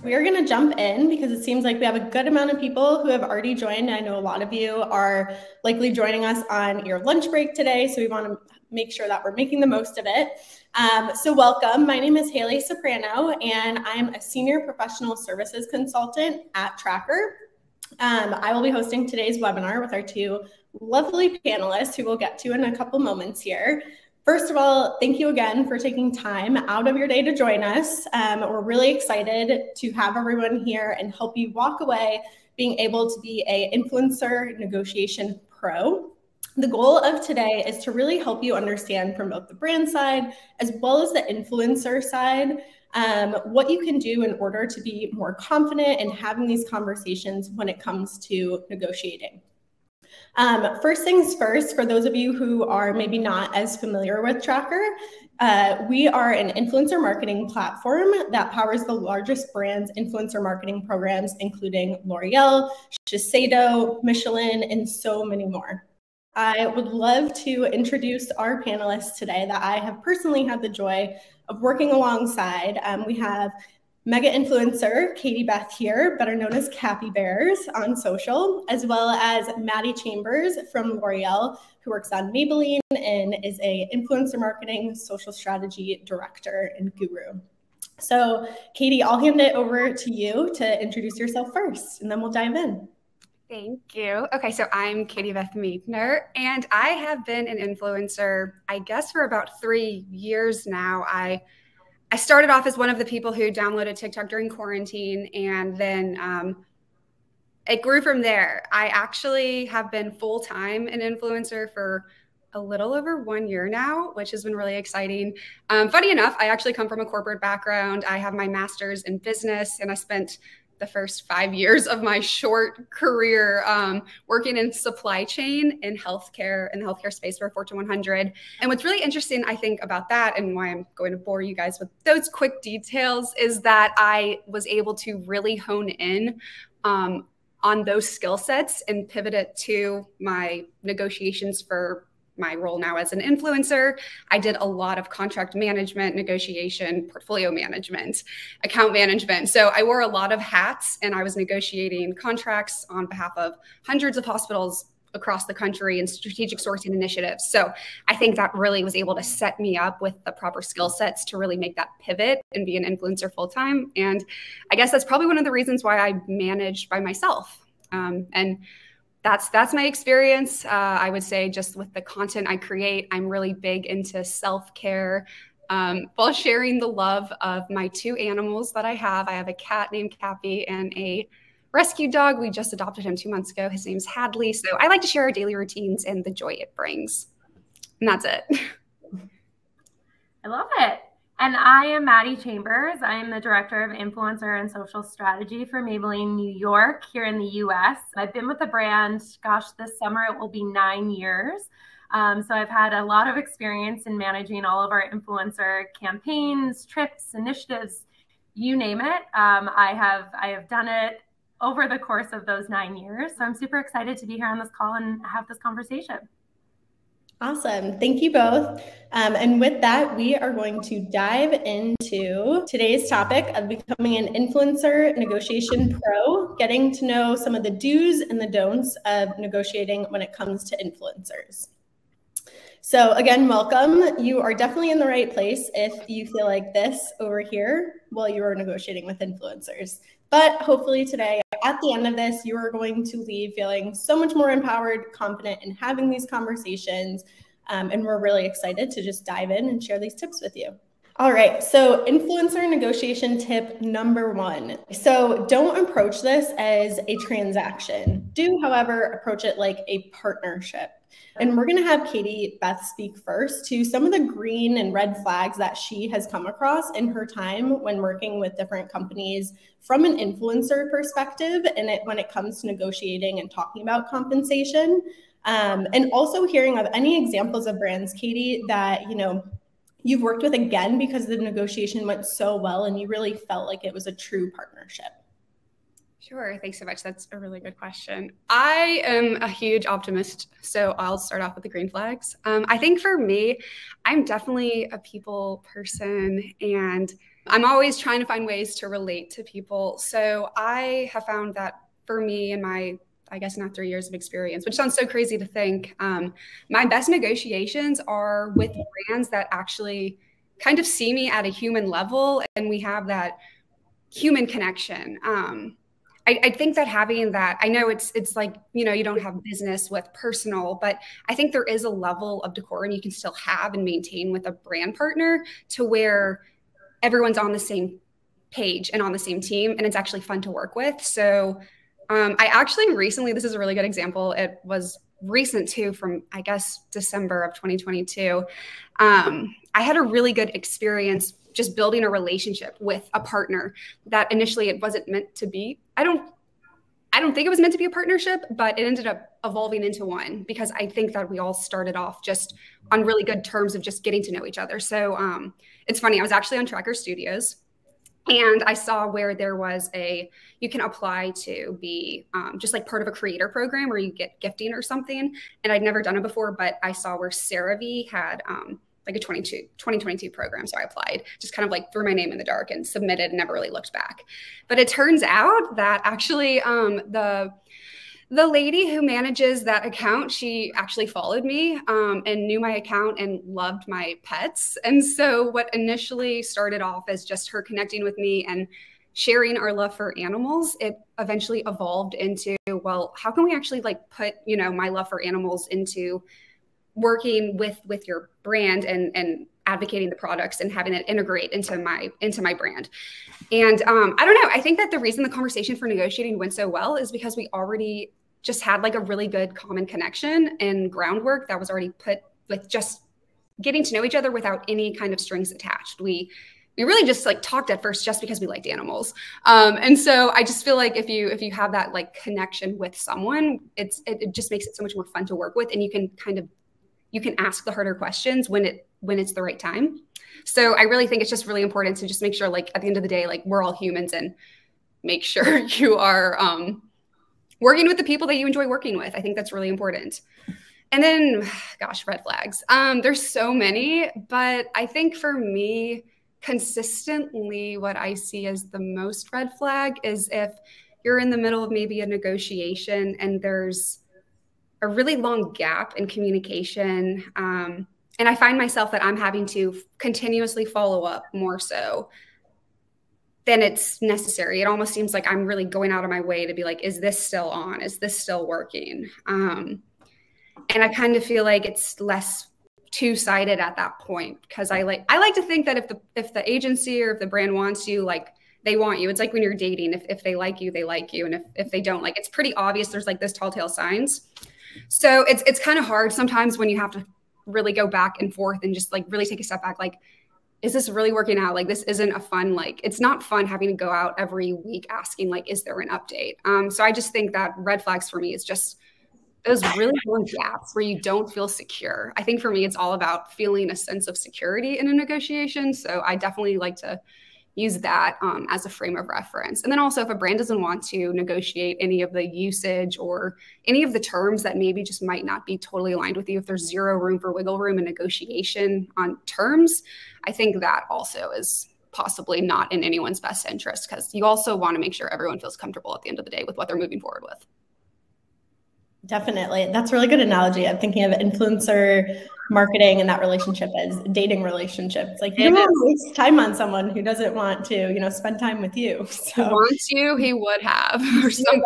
We are going to jump in because it seems like we have a good amount of people who have already joined. I know a lot of you are likely joining us on your lunch break today, so we want to make sure that we're making the most of it. So welcome. My name is Haley Soprano, and I'm a senior professional services consultant at Tracker. I will be hosting today's webinar with our two lovely panelists who we'll get to in a couple moments here. First of all, thank you again for taking time out of your day to join us. We're really excited to have everyone here and help you walk away being able to be an influencer negotiation pro. The goal of today is to really help you understand from both the brand side as well as the influencer side what you can do in order to be more confident in having these conversations when it comes to negotiating. First things first, for those of you who are maybe not as familiar with Tracker, we are an influencer marketing platform that powers the largest brands' influencer marketing programs, including L'Oreal, Shiseido, Michelin, and so many more. I would love to introduce our panelists today that I have personally had the joy of working alongside. We have mega influencer Katie Beth here, better known as Cappy Bears on social, as well as Maddie Chambers from L'Oreal, who works on Maybelline and is a influencer marketing social strategy director and guru. So Katie, I'll hand it over to you to introduce yourself first, and then we'll dive in. Thank you. Okay, so I'm Katie Beth Meebner, and I have been an influencer, I guess, for about 3 years now. I started off as one of the people who downloaded TikTok during quarantine, and then it grew from there. I actually have been full-time an influencer for a little over 1 year now, which has been really exciting. Funny enough, I actually come from a corporate background. I have my master's in business, and I spent the first 5 years of my short career working in supply chain in healthcare, in the healthcare space for Fortune 100. And what's really interesting, I think, about that, and why I'm going to bore you guys with those quick details, is that I was able to really hone in on those skill sets and pivot it to my negotiations for my role now as an influencer. I did a lot of contract management, negotiation, portfolio management, account management. So I wore a lot of hats, and I was negotiating contracts on behalf of hundreds of hospitals across the country and strategic sourcing initiatives. So I think that really was able to set me up with the proper skill sets to really make that pivot and be an influencer full time. And I guess that's probably one of the reasons why I managed by myself. And that's my experience. I would say just with the content I create, I'm really big into self-care while sharing the love of my 2 animals that I have. I have a cat named Cappy and a rescue dog. We just adopted him 2 months ago. His name's Hadley. So I like to share our daily routines and the joy it brings. And that's it. I love it. And I am Maddie Chambers. I am the Director of Influencer and Social Strategy for Maybelline New York here in the US. I've been with the brand, gosh, this summer it will be 9 years. So I've had a lot of experience in managing all of our influencer campaigns, trips, initiatives, you name it. I have done it over the course of those 9 years. So I'm super excited to be here on this call and have this conversation. Awesome. Thank you both. And with that, we are going to dive into today's topic of becoming an influencer negotiation pro, getting to know some of the do's and the don'ts of negotiating when it comes to influencers. So again, welcome. You are definitely in the right place if you feel like this over here while you are negotiating with influencers. But hopefully today, at the end of this, you are going to leave feeling so much more empowered, confident in having these conversations. And we're really excited to just dive in and share these tips with you. All right, so influencer negotiation tip number 1. So don't approach this as a transaction. Do, however, approach it like a partnership. And we're going to have Katie Beth speak first to some of the green and red flags that she has come across in her time when working with different companies from an influencer perspective, and when it comes to negotiating and talking about compensation. And also hearing of any examples of brands, Katie, that you've worked with again because the negotiation went so well and you really felt like it was a true partnership. Sure. Thanks so much. That's a really good question. I am a huge optimist, so I'll start off with the green flags. I think for me, I'm definitely a people person, and I'm always trying to find ways to relate to people. So I have found that for me in my, I guess now 3 years of experience, which sounds so crazy to think, my best negotiations are with brands that actually kind of see me at a human level, and we have that human connection. I think that having that, I know it's like, you don't have business with personal, but I think there is a level of decorum you can still have and maintain with a brand partner to where everyone's on the same page and on the same team, and it's actually fun to work with. So I actually recently, this is a really good example. It was recent too, from I guess December of 2022. I had a really good experience just building a relationship with a partner that initially it wasn't meant to be. I don't think it was meant to be a partnership, but it ended up evolving into one because I think that we all started off just on really good terms of just getting to know each other. So it's funny, I was actually on Tracker Studios and I saw where there was you can apply to be just like part of a creator program where you get gifting or something. And I'd never done it before, but I saw where CeraVe had like a 2022 program. So I applied, just kind of like threw my name in the dark and submitted and never really looked back. But it turns out that actually the lady who manages that account, she actually followed me and knew my account and loved my pets. And so what initially started off as just her connecting with me and sharing our love for animals, it eventually evolved into, well, how can we actually like put, my love for animals into working with your brand and advocating the products and having it integrate into my brand. And I don't know, I think that the reason the conversation for negotiating went so well is because we already just had like a really good common connection and groundwork that was already put with just getting to know each other without any kind of strings attached. We really just like talked at first just because we liked animals. And so I just feel like if you have that like connection with someone, it just makes it so much more fun to work with, and you can ask the harder questions when it's the right time. So I really think it's just really important to just make sure, like, at the end of the day, like, we're all humans, and make sure you are working with the people that you enjoy working with. I think that's really important. And then, gosh, red flags. There's so many, but I think for me, consistently, what I see as the most red flag is if you're in the middle of maybe a negotiation and there's a really long gap in communication. And I find myself that I'm having to continuously follow up more so than it's necessary. It almost seems like I'm really going out of my way to be like, is this still on? Is this still working? And I kind of feel like it's less two-sided at that point, because I like to think that if the agency or if the brand wants you, like, they want you. It's like when you're dating, if they like you, they like you. And if they don't, like, it's pretty obvious there's like this tall tale signs. So it's kind of hard sometimes when you have to really go back and forth and just like really take a step back. Like, is this really working out? Like, this isn't a fun, like, it's not fun having to go out every week asking, like, is there an update? So I just think that red flags for me is just those really long gaps where you don't feel secure. I think for me, it's all about feeling a sense of security in a negotiation. So I definitely like to use that as a frame of reference. And then also, if a brand doesn't want to negotiate any of the usage or any of the terms that maybe just might not be totally aligned with you, if there's zero room for wiggle room in negotiation on terms, I think that also is possibly not in anyone's best interest, because you also want to make sure everyone feels comfortable at the end of the day with what they're moving forward with. Definitely. That's a really good analogy. I'm thinking of influencer marketing and that relationship as a dating relationship. It's like, you don't want to waste time on someone who doesn't want to, spend time with you. So he wants you, he would have, or something.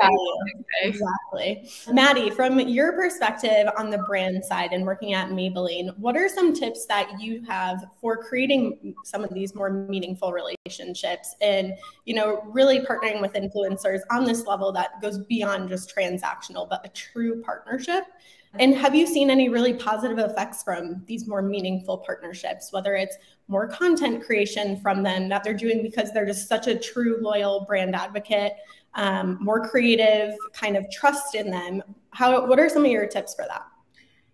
Exactly. Maddie, from your perspective on the brand side and working at Maybelline, what are some tips that you have for creating some of these more meaningful relationships and, really partnering with influencers on this level that goes beyond just transactional, but a true partnership? And have you seen any really positive effects from these more meaningful partnerships, whether it's more content creation from them that they're doing because they're just such a true loyal brand advocate, more creative kind of trust in them? What are some of your tips for that?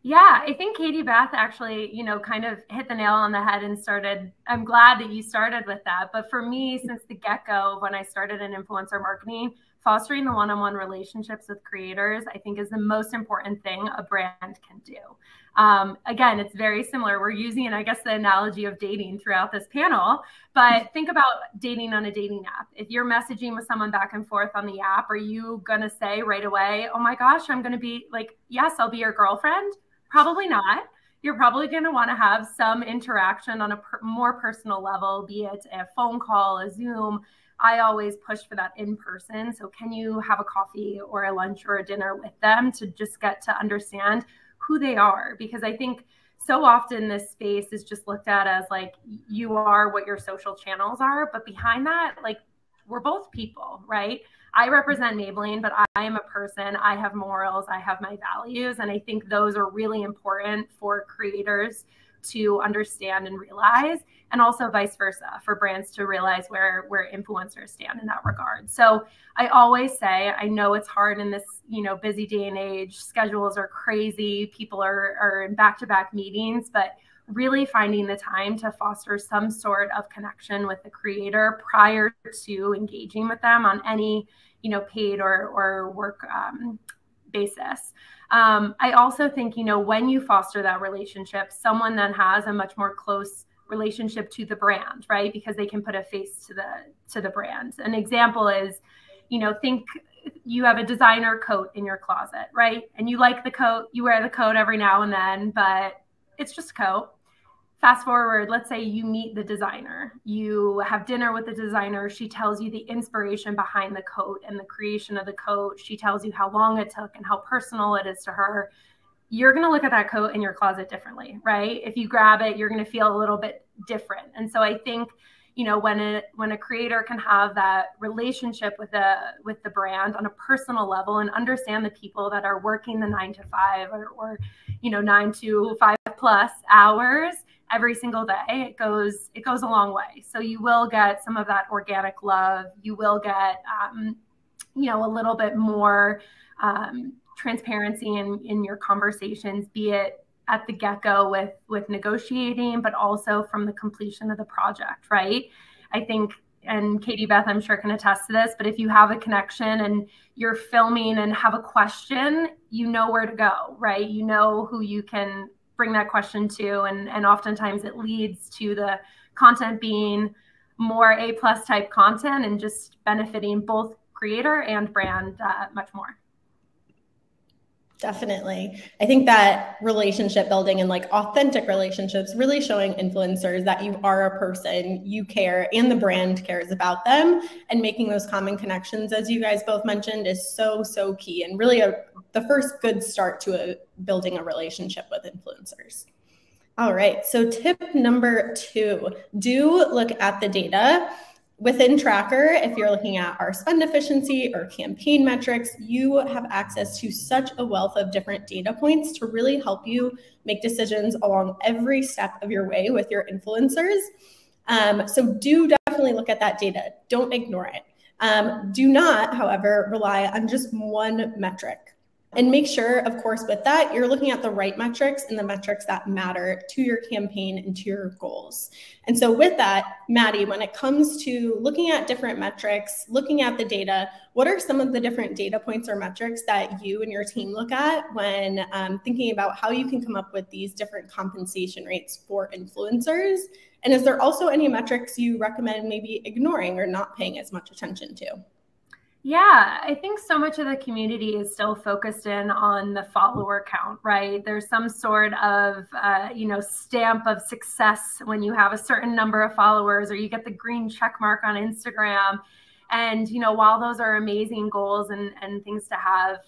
Yeah, I think Katie Beth actually, kind of hit the nail on the head and I'm glad that you started with that. But for me, since the get-go, when I started in influencer marketing, fostering the one-on-one relationships with creators, I think is the most important thing a brand can do. Again, it's very similar. We're using, I guess, the analogy of dating throughout this panel, but think about dating on a dating app. If you're messaging with someone back and forth on the app, are you going to say right away, oh my gosh, I'm going to be like, yes, I'll be your girlfriend? Probably not. You're probably going to want to have some interaction on a more personal level, be it a phone call, a Zoom. I always push for that in person. So can you have a coffee or a lunch or a dinner with them to just get to understand who they are? Because I think so often this space is just looked at as like, you are what your social channels are. But behind that, like, we're both people, right? I represent Maybelline, but I am a person. I have morals. I have my values. And I think those are really important for creators to understand and realize, and also vice versa for brands to realize where influencers stand in that regard. So I always say, I know it's hard in this, busy day and age. Schedules are crazy. People are in back-to-back meetings, but really finding the time to foster some sort of connection with the creator prior to engaging with them on any, paid or work basis. I also think, when you foster that relationship, someone then has a much more close relationship to the brand, right? Because they can put a face to the brand. An example is, think you have a designer coat in your closet, right? And you like the coat, you wear the coat every now and then, but it's just a coat. Fast forward, let's say you meet the designer, you have dinner with the designer. She tells you the inspiration behind the coat and the creation of the coat. She tells you how long it took and how personal it is to her. You're going to look at that coat in your closet differently, right? If you grab it, you're going to feel a little bit different. And so I think, when a creator can have that relationship with the brand on a personal level and understand the people that are working the 9 to 5 or 9 to 5+ hours every single day, it goes a long way. So you will get some of that organic love. You will get, a little bit more transparency in your conversations, be it at the get-go with negotiating, but also from the completion of the project, right? I think, and Katie Beth, I'm sure can attest to this, but if you have a connection and you're filming and have a question, you know where to go, right? You know who you can bring that question to. And oftentimes it leads to the content being more A+ type content and just benefiting both creator and brand much more. Definitely. I think that relationship building and like authentic relationships, really showing influencers that you are a person, you care, and the brand cares about them, and making those common connections, as you guys both mentioned, is so, so key, and really the first good start to building a relationship with influencers. All right. So tip number 2, do look at the data. Within Tracker, if you're looking at our spend efficiency or campaign metrics, you have access to such a wealth of different data points to really help you make decisions along every step of your way with your influencers. So do definitely look at that data. Don't ignore it. Do not, however, rely on just one metric. And make sure, of course, with that, you're looking at the right metrics and the metrics that matter to your campaign and to your goals. And so with that, Maddie, when it comes to looking at different metrics, looking at the data, what are some of the different data points or metrics that you and your team look at when thinking about how you can come up with these different compensation rates for influencers? And is there also any metrics you recommend maybe ignoring or not paying as much attention to? Yeah, I think so much of the community is still focused in on the follower count, right? There's some sort of, stamp of success when you have a certain number of followers or you get the green check mark on Instagram. And, while those are amazing goals and things to have,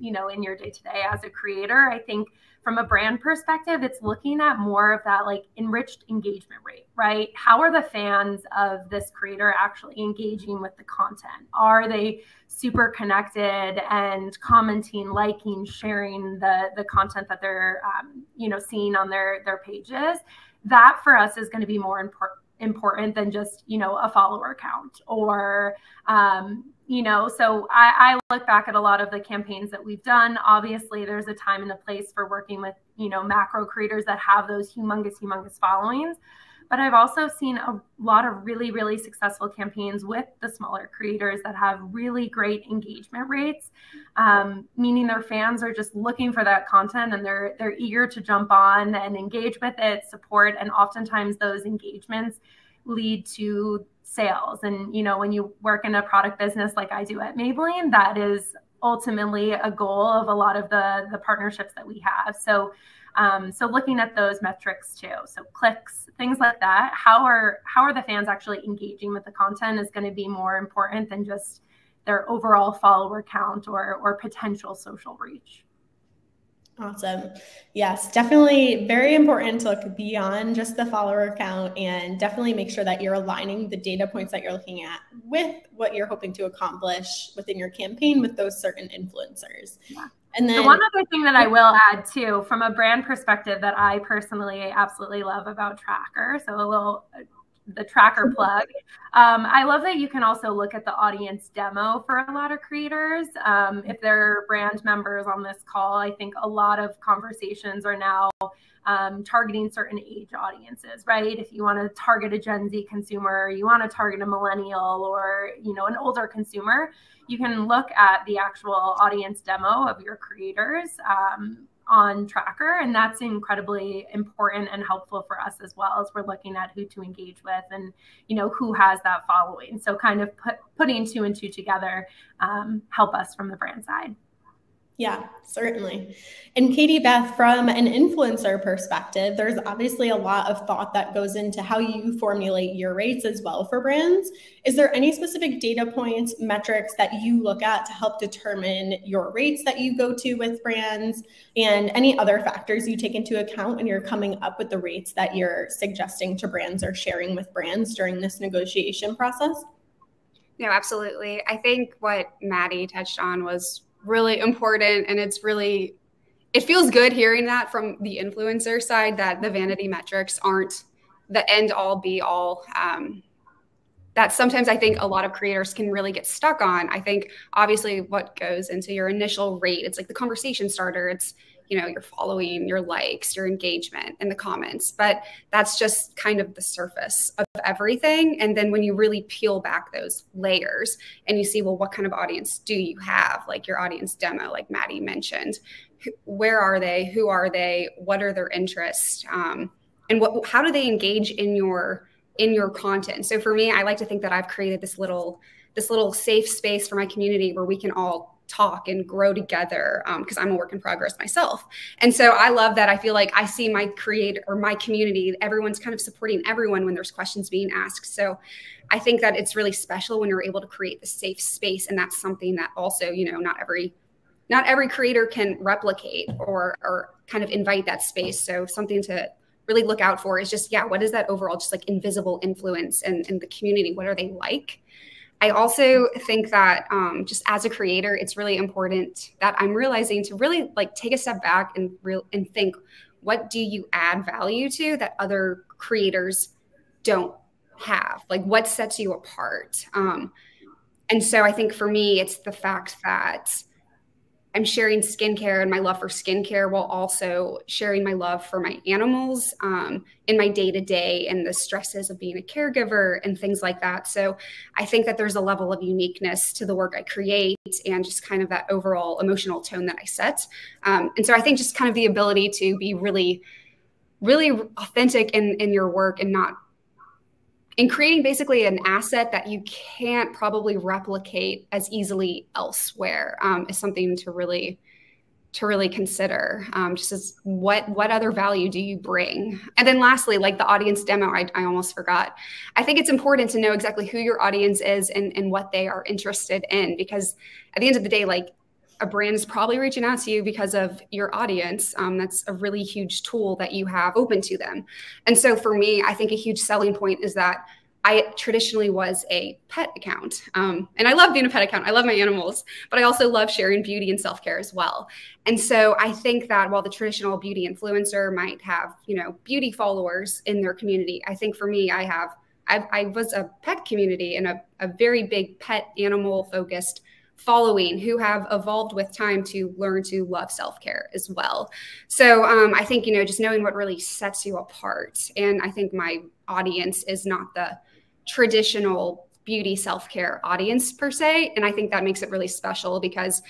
in your day-to-day as a creator, I think from a brand perspective, it's looking at more of that like enriched engagement rate, right? How are the fans of this creator actually engaging with the content? Are they super connected and commenting, liking, sharing the content that they're, seeing on their pages? That for us is going to be more important than just, a follower count or, So I look back at a lot of the campaigns that we've done. Obviously, there's a time and a place for working with, macro creators that have those humongous followings. But I've also seen a lot of really, really successful campaigns with the smaller creators that have really great engagement rates, meaning their fans are just looking for that content and they're eager to jump on and engage with it, support, and oftentimes those engagements lead to sales. And, when you work in a product business like I do at Maybelline, that is ultimately a goal of a lot of the partnerships that we have. So looking at those metrics too, so clicks, things like that, how are the fans actually engaging with the content is going to be more important than just their overall follower count or potential social reach. Awesome. Yes, definitely very important to look beyond just the follower count and definitely make sure that you're aligning the data points that you're looking at with what you're hoping to accomplish within your campaign with those certain influencers. Yeah. And then one other thing that I will add too, from a brand perspective, that I personally absolutely love about Tracker, so the Tracker plug. I love that you can also look at the audience demo for a lot of creators. If they're brand members on this call, I think a lot of conversations are now targeting certain age audiences, right? If you want to target a Gen Z consumer, you want to target a millennial or, an older consumer, you can look at the actual audience demo of your creators on Tracker. And that's incredibly important and helpful for us as well as we're looking at who to engage with and, who has that following. So kind of putting two and two together help us from the brand side. Yeah, certainly. And Katie Beth, from an influencer perspective, there's obviously a lot of thought that goes into how you formulate your rates as well for brands. Is there any specific data points, metrics that you look at to help determine your rates that you go to with brands and any other factors you take into account when you're coming up with the rates that you're suggesting to brands or sharing with brands during this negotiation process? No, absolutely. I think what Maddie touched on was really important. And it feels good hearing that from the influencer side, that the vanity metrics aren't the end all be all. That sometimes I think a lot of creators can really get stuck on. I think obviously what goes into your initial rate, it's like the conversation starter. It's, your following, your likes, your engagement in the comments, but that's just kind of the surface of everything. And then when you really peel back those layers and you see, well, what kind of audience do you have? Like your audience demo, like Maddie mentioned, where are they? Who are they? What are their interests? And how do they engage in your content? So for me, I like to think that I've created this little safe space for my community where we can all talk and grow together, because I'm a work in progress myself. And so I love that. I feel like I see my creator or my community, everyone's kind of supporting everyone when there's questions being asked. So I think that it's really special when you're able to create the safe space. And that's something that also, not every creator can replicate or kind of invite that space. So something to really look out for is just, what is that overall just like invisible influence in the community? What are they like? I also think that just as a creator, it's really important that I'm realizing to really like take a step back and think, what do you add value to that other creators don't have? Like what sets you apart? And so I think for me, it's the fact that I'm sharing skincare and my love for skincare while also sharing my love for my animals in my day-to-day and the stresses of being a caregiver and things like that. So I think that there's a level of uniqueness to the work I create and just kind of that overall emotional tone that I set. And so I think just kind of the ability to be really, really authentic in your work and not in creating basically an asset that you can't probably replicate as easily elsewhere is something to really consider. Just as what other value do you bring? And then lastly, like the audience demo, I almost forgot. I think it's important to know exactly who your audience is and what they are interested in, because at the end of the day, like a brand is probably reaching out to you because of your audience. That's a really huge tool that you have open to them. And so for me, I think a huge selling point is that I traditionally was a pet account. And I love being a pet account. I love my animals, but I also love sharing beauty and self-care as well. And so I think that while the traditional beauty influencer might have, beauty followers in their community, I think for me, I have I was a pet community and a very big pet animal focused following who have evolved with time to learn to love self-care as well. So I think, just knowing what really sets you apart. And I think my audience is not the traditional beauty self-care audience per se. And I think that makes it really special because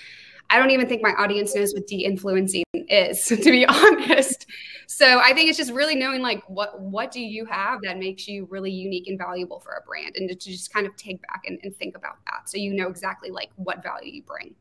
I don't even think my audience knows what de-influencing is, to be honest. So I think it's just really knowing like what do you have that makes you really unique and valuable for a brand, and to just kind of take back and think about that so you know exactly like what value you bring.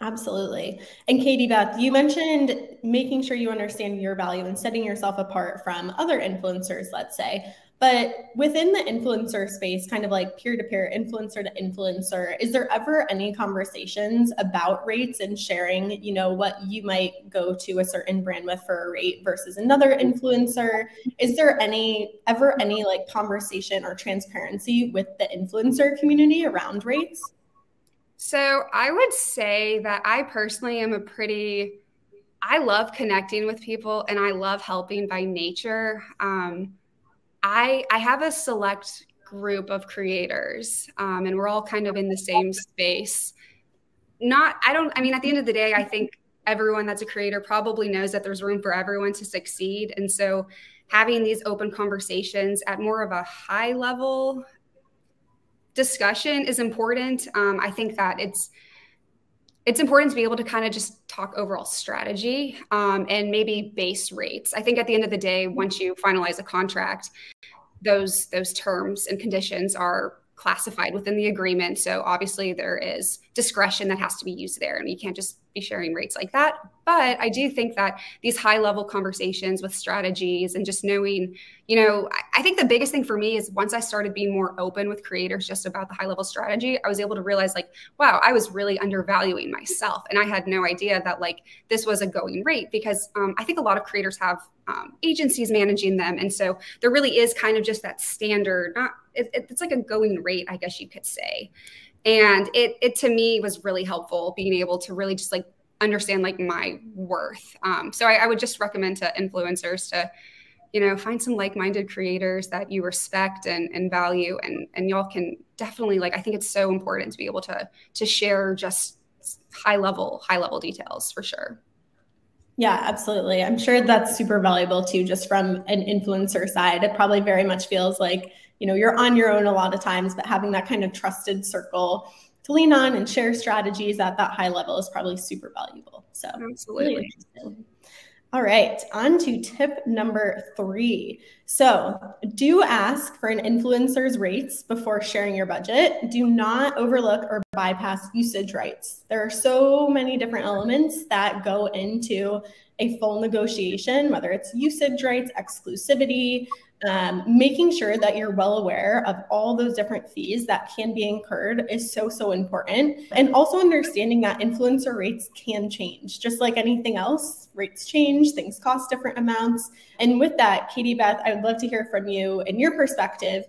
Absolutely. And Katie Beth, you mentioned making sure you understand your value and setting yourself apart from other influencers, let's say. But within the influencer space, kind of like peer-to-peer, influencer to influencer, is there ever any conversations about rates and sharing, what you might go to a certain brand with for a rate versus another influencer? Is there ever any like conversation or transparency with the influencer community around rates? So I would say that I personally am I love connecting with people and I love helping by nature. I have a select group of creators, and we're all kind of in the same space. At the end of the day, I think everyone that's a creator probably knows that there's room for everyone to succeed. And so having these open conversations at more of a high level discussion is important. I think that it's important to be able to kind of just talk overall strategy and maybe base rates. I think at the end of the day, once you finalize a contract, those terms and conditions are classified within the agreement. So obviously there is discretion that has to be used there, and you can't just be sharing rates like that. But I do think that these high level conversations with strategies and just knowing, I think the biggest thing for me is once I started being more open with creators just about the high level strategy, I was able to realize like, wow, I was really undervaluing myself. And I had no idea that like this was a going rate, because I think a lot of creators have agencies managing them. And so there really is kind of just that standard, it's like a going rate, I guess you could say. And it to me was really helpful being able to really just like understand like my worth. So I would just recommend to influencers to, find some like-minded creators that you respect and value, and y'all can definitely I think it's so important to be able to share just high level details for sure. Yeah, absolutely. I'm sure that's super valuable too, just from an influencer side. It probably very much feels like, you're on your own a lot of times, but having that kind of trusted circle to lean on and share strategies at that high level is probably super valuable. So absolutely. Really interesting. All right, on to tip number 3. So do ask for an influencer's rates before sharing your budget. Do not overlook or bypass usage rights. There are so many different elements that go into a full negotiation, whether it's usage rights, exclusivity, making sure that you're well aware of all those different fees that can be incurred is so important. And also understanding that influencer rates can change. Just like anything else, rates change, things cost different amounts. And with that, Katie Beth, I would love to hear from you and your perspective.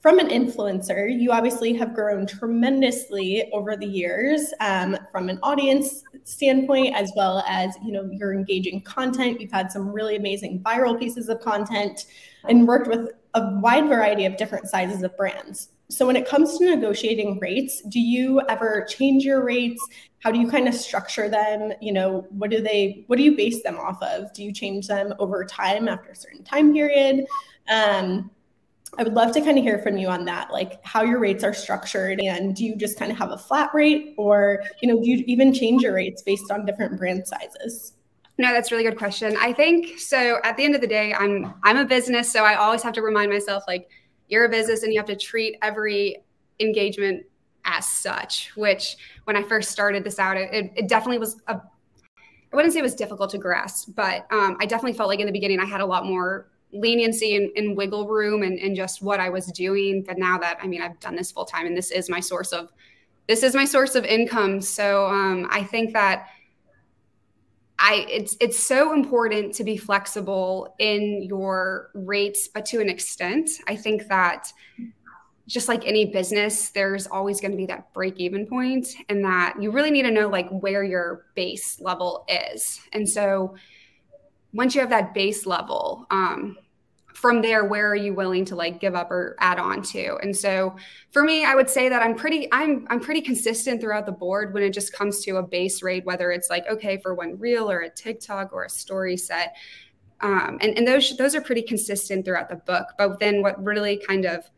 From an influencer, you obviously have grown tremendously over the years from an audience standpoint, as well as, your engaging content. You've had some really amazing viral pieces of content and worked with a wide variety of different sizes of brands. So when it comes to negotiating rates, do you ever change your rates? How do you kind of structure them? What do you base them off of? Do you change them over time after a certain time period? I would love to kind of hear from you on that, like how your rates are structured, and do you just kind of have a flat rate, or, do you even change your rates based on different brand sizes? No, that's a really good question. I think so. At the end of the day, I'm a business, so I always have to remind myself, like, you're a business and you have to treat every engagement as such, which when I first started this out, it definitely was I wouldn't say it was difficult to grasp, but I definitely felt like in the beginning I had a lot more leniency and wiggle room and just what I was doing. But now that, I've done this full time and this is my source of income. So I think that it's so important to be flexible in your rates, but to an extent. I think that just like any business, there's always going to be that break-even point, and that you really need to know like where your base level is. And so once you have that base level, from there, where are you willing to like give up or add on to? And so for me, I would say that I'm pretty consistent throughout the board when it just comes to a base rate, whether it's like, okay, for one reel or a TikTok or a story set. And those are pretty consistent throughout the book. But then what really kind of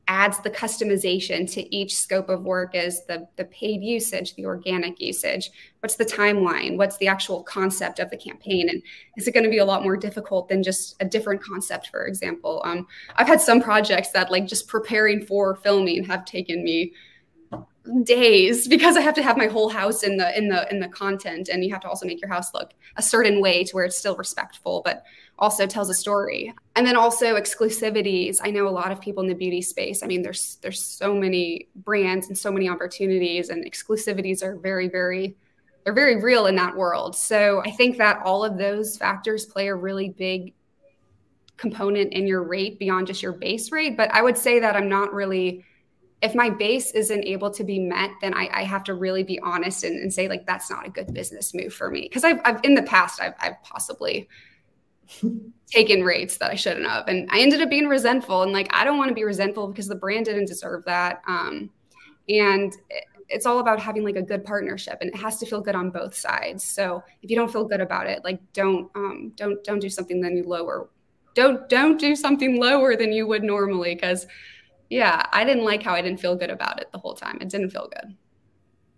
adds the customization to each scope of work is the paid usage, the organic usage. What's the timeline? What's the actual concept of the campaign? And is it going to be a lot more difficult than just a different concept, for example? I've had some projects that like just preparing for filming have taken me days because I have to have my whole house in the content, and you have to also make your house look a certain way to where it's still respectful, but also tells a story. And then also exclusivities. I know a lot of people in the beauty space. I mean, there's so many brands and so many opportunities, and exclusivities are they're very real in that world. So I think that all of those factors play a really big component in your rate beyond just your base rate. But I would say that I'm not really, if my base isn't able to be met, then I have to really be honest and say like, that's not a good business move for me. Because I've in the past, I've possibly taken rates that I shouldn't have. And I ended up being resentful, and like, I don't want to be resentful because the brand didn't deserve that. And it's all about having like a good partnership, and it has to feel good on both sides. So if you don't feel good about it, like don't do something then you lower. Don't do something lower than you would normally. Cause yeah, I didn't like how I didn't feel good about it the whole time. It didn't feel good.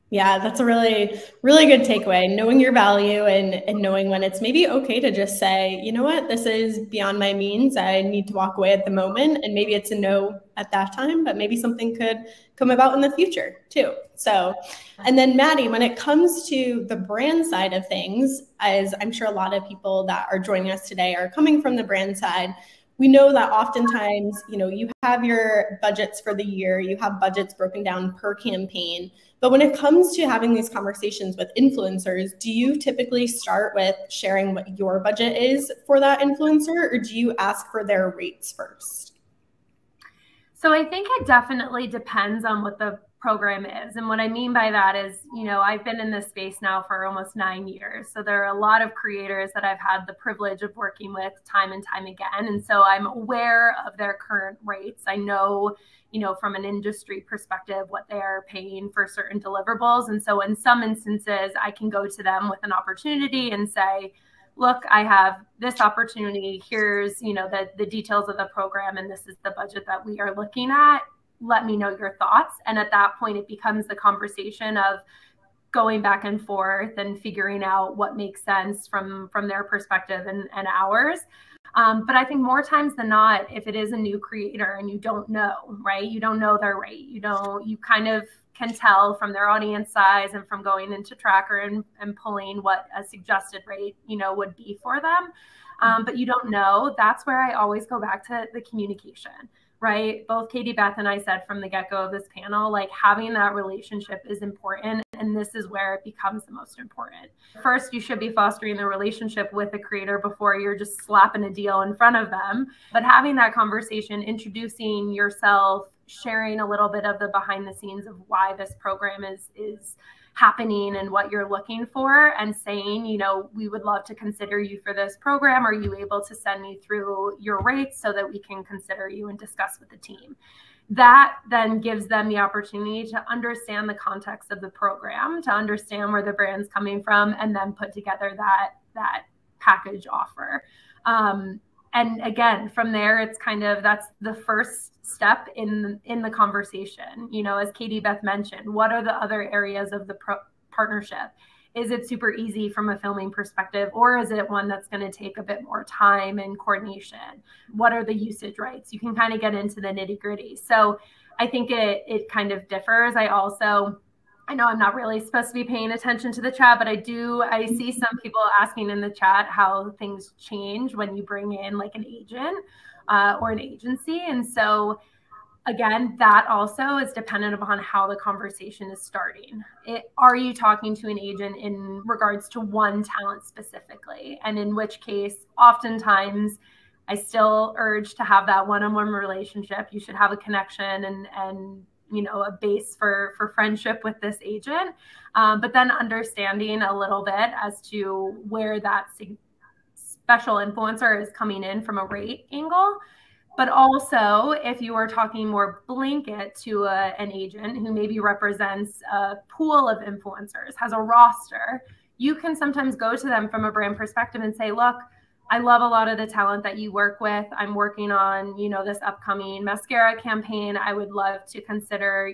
Yeah, that's a really, really good takeaway. Knowing your value and knowing when it's maybe okay to just say, you know what, this is beyond my means. I need to walk away at the moment. And maybe it's a no at that time, but maybe something could come about in the future too. So, and then Maddie, when it comes to the brand side of things, as I'm sure a lot of people that are joining us today are coming from the brand side, we know that oftentimes, you know, you have your budgets for the year, you have budgets broken down per campaign. But when it comes to having these conversations with influencers, do you typically start with sharing what your budget is for that influencer, or do you ask for their rates first? So I think it definitely depends on what the program is. And what I mean by that is, you know, I've been in this space now for almost 9 years. So there are a lot of creators that I've had the privilege of working with time and time again. And so I'm aware of their current rates. I know, you know, from an industry perspective, what they are paying for certain deliverables. And so in some instances, I can go to them with an opportunity and say, look, I have this opportunity. Here's, you know, the details of the program, and this is the budget that we are looking at. Let me know your thoughts. And at that point, it becomes the conversation of going back and forth and figuring out what makes sense from their perspective and ours. But I think more times than not, if it is a new creator and you don't know, right? You don't know their rate. You kind of can tell from their audience size and from going into Tracker and pulling what a suggested rate, you know, would be for them. But you don't know. That's where I always go back to the communication. Right? Both Katie Beth and I said from the get-go of this panel, like having that relationship is important. And this is where it becomes the most important. First, you should be fostering the relationship with the creator before you're just slapping a deal in front of them. But having that conversation, introducing yourself, sharing a little bit of the behind the scenes of why this program is happening and what you're looking for, and saying, you know, we would love to consider you for this program. Are you able to send me through your rates so that we can consider you and discuss with the team? That then gives them the opportunity to understand the context of the program, to understand where the brand's coming from, and then put together that package offer. And again, from there, it's kind of, that's the first step in the conversation. You know, as Katie Beth mentioned, what are the other areas of the partnership? Is it super easy from a filming perspective, or is it one that's going to take a bit more time and coordination? What are the usage rights? You can kind of get into the nitty gritty. So I think it kind of differs. I know I'm not really supposed to be paying attention to the chat, but I see some people asking in the chat how things change when you bring in like an agent or an agency. And so again, that also is dependent upon how the conversation is starting. Are you talking to an agent in regards to one talent specifically? And in which case, oftentimes, I still urge to have that one-on-one relationship. You should have a connection and you know, a base for friendship with this agent, but then understanding a little bit as to where that special influencer is coming in from a rate angle. But also, if you are talking more blanket to an agent who maybe represents a pool of influencers, has a roster, you can sometimes go to them from a brand perspective and say, look, I love a lot of the talent that you work with. I'm working on, this upcoming mascara campaign. I would love to consider,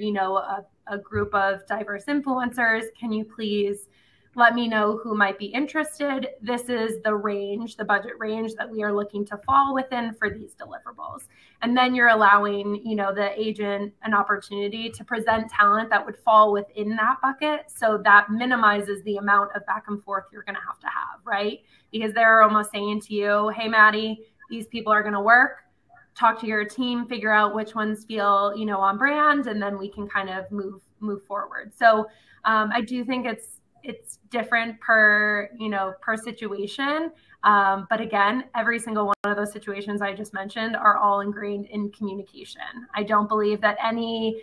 a group of diverse influencers. Can you please let me know who might be interested? This is the range, the budget range that we are looking to fall within for these deliverables. And then you're allowing, the agent an opportunity to present talent that would fall within that bucket. So that minimizes the amount of back and forth you're going to have, right? Because they're almost saying to you, hey, Maddie, these people are going to work. Talk to your team, figure out which ones feel, on brand, and then we can kind of move forward. So I do think it's different per situation. But again, every single one of those situations I just mentioned are all ingrained in communication. I don't believe that any,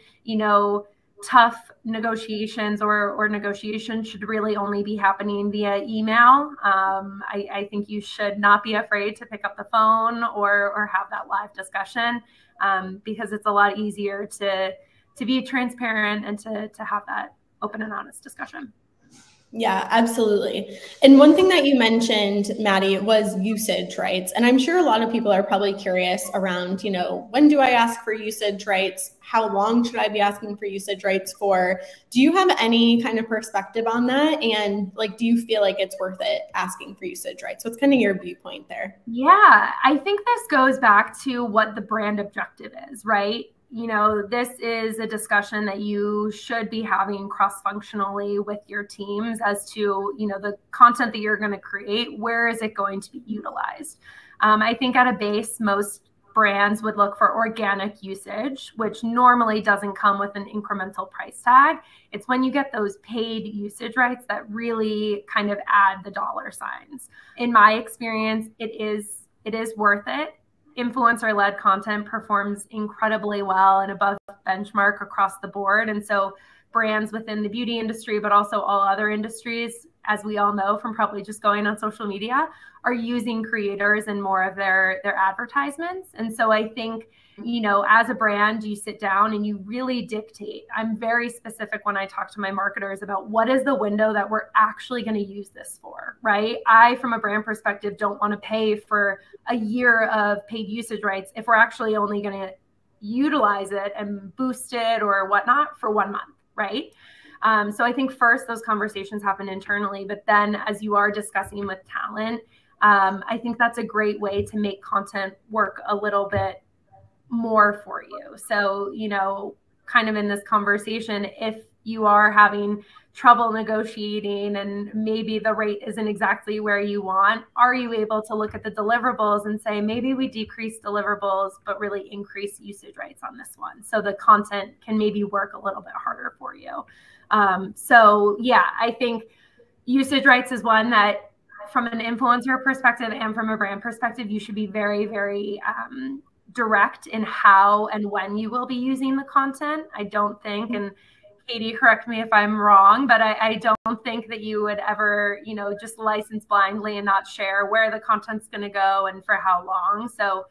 tough negotiations or negotiations should really only be happening via email. I think you should not be afraid to pick up the phone or have that live discussion, because it's a lot easier to be transparent and to have that open and honest discussion. Yeah, absolutely. And one thing that you mentioned, Maddie, was usage rights. And I'm sure a lot of people are probably curious around, when do I ask for usage rights? How long should I be asking for usage rights for? Do you have any kind of perspective on that? And do you feel like it's worth it asking for usage rights? What's kind of your viewpoint there? Yeah, I think this goes back to what the brand objective is, right? This is a discussion that you should be having cross-functionally with your teams as to, the content that you're going to create, where is it going to be utilized? I think at a base, most brands would look for organic usage, which normally doesn't come with an incremental price tag. It's when you get those paid usage rights that really kind of add the dollar signs. In my experience, it is worth it. Influencer-led content performs incredibly well and above benchmark across the board. And so brands within the beauty industry, but also all other industries, as we all know from probably just going on social media, are using creators in more of their advertisements. And so I think, as a brand, you sit down and you really dictate. I'm very specific when I talk to my marketers about what is the window that we're actually going to use this for, right? I, from a brand perspective, don't want to pay for a year of paid usage rights if we're actually only going to utilize it and boost it or whatnot for 1 month, right? So I think first those conversations happen internally, but then as you are discussing with talent, I think that's a great way to make content work a little bit more for you. So, kind of in this conversation, if you are having trouble negotiating and maybe the rate isn't exactly where you want, are you able to look at the deliverables and say, maybe we decrease deliverables, but really increase usage rights on this one? So the content can maybe work a little bit harder for you. So yeah, I think usage rights is one that from an influencer perspective and from a brand perspective, you should be very, very, direct in how and when you will be using the content. I don't think, and Katie, correct me if I'm wrong, but I don't think that you would ever, just license blindly and not share where the content's going to go and for how long. So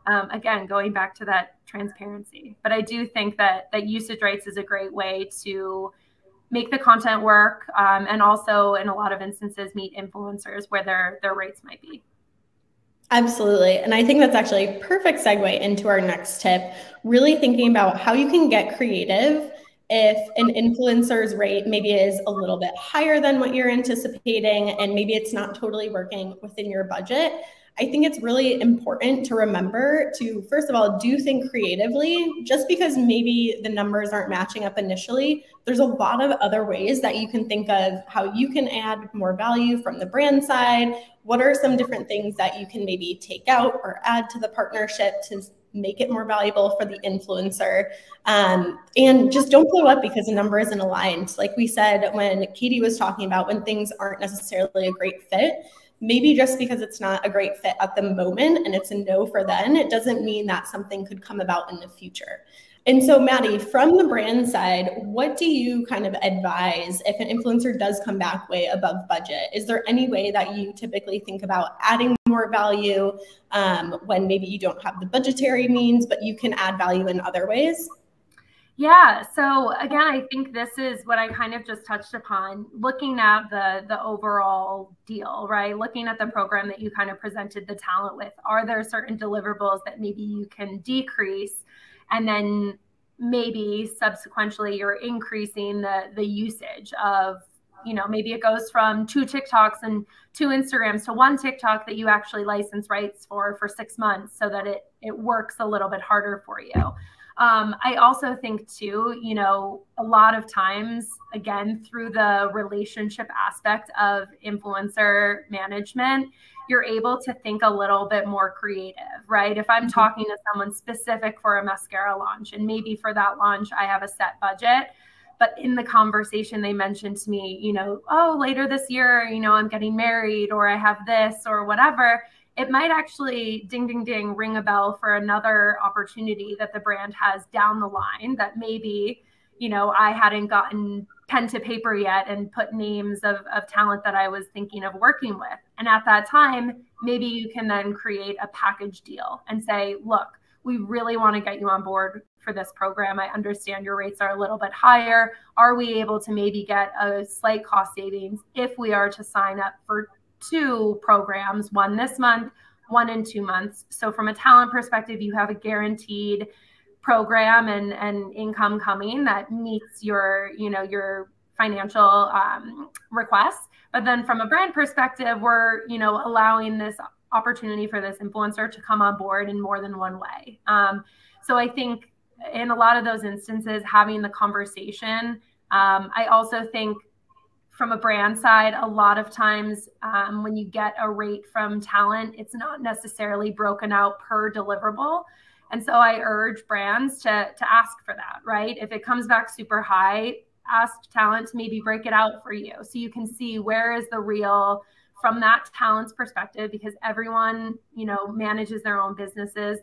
again, going back to that transparency, but I do think that usage rights is a great way to make the content work, and also in a lot of instances meet influencers where their rates might be. Absolutely. And I think that's actually a perfect segue into our next tip, really thinking about how you can get creative if an influencer's rate maybe is a little bit higher than what you're anticipating, and maybe it's not totally working within your budget. I think it's really important to remember to, first of all, do think creatively. Just because maybe the numbers aren't matching up initially, there's a lot of other ways that you can think of how you can add more value from the brand side. What are some different things that you can maybe take out or add to the partnership to make it more valuable for the influencer? And just don't blow up because the number isn't aligned. Like we said, when Katie was talking about when things aren't necessarily a great fit, maybe just because it's not a great fit at the moment and it's a no for then, it doesn't mean that something could come about in the future. And so, Maddie, from the brand side, what do you kind of advise if an influencer does come back way above budget? Is there any way that you typically think about adding more value when maybe you don't have the budgetary means, but you can add value in other ways? Yeah. So again, I think this is what I kind of just touched upon, looking at the overall deal, right? Looking at the program that you kind of presented the talent with. Are there certain deliverables that maybe you can decrease? And then maybe subsequently you're increasing the usage of, maybe it goes from 2 TikToks and 2 Instagrams to 1 TikTok that you actually license rights for 6 months so that it works a little bit harder for you. I also think too, a lot of times, again, through the relationship aspect of influencer management, you're able to think a little bit more creative, right? If I'm talking to someone specific for a mascara launch, and maybe for that launch, I have a set budget, but in the conversation, they mentioned to me, oh, later this year, I'm getting married, or I have this or whatever. It might actually ding, ding, ding, ring a bell for another opportunity that the brand has down the line that maybe, I hadn't gotten pen to paper yet and put names of talent that I was thinking of working with. And at that time, maybe you can then create a package deal and say, look, we really want to get you on board for this program. I understand your rates are a little bit higher. Are we able to maybe get a slight cost savings if we are to sign up for 2 programs, one this month, one in 2 months? So from a talent perspective, you have a guaranteed program and income coming that meets your financial requests. But then from a brand perspective, we're, allowing this opportunity for this influencer to come on board in more than one way. So I think in a lot of those instances, having the conversation, I also think from a brand side, a lot of times when you get a rate from talent, it's not necessarily broken out per deliverable. And so I urge brands to ask for that, right? If it comes back super high, ask talent to maybe break it out for you so you can see where is the real from that talent's perspective, because everyone, manages their own businesses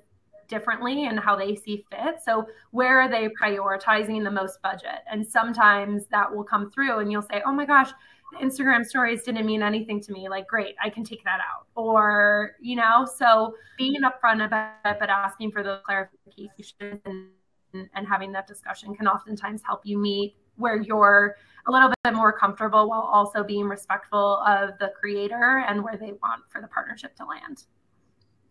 differently and how they see fit. So where are they prioritizing the most budget? And sometimes that will come through and you'll say, oh my gosh, Instagram stories didn't mean anything to me. Like, great, I can take that out. Or, so being upfront about it, but asking for those clarifications and having that discussion can oftentimes help you meet where you're a little bit more comfortable while also being respectful of the creator and where they want for the partnership to land.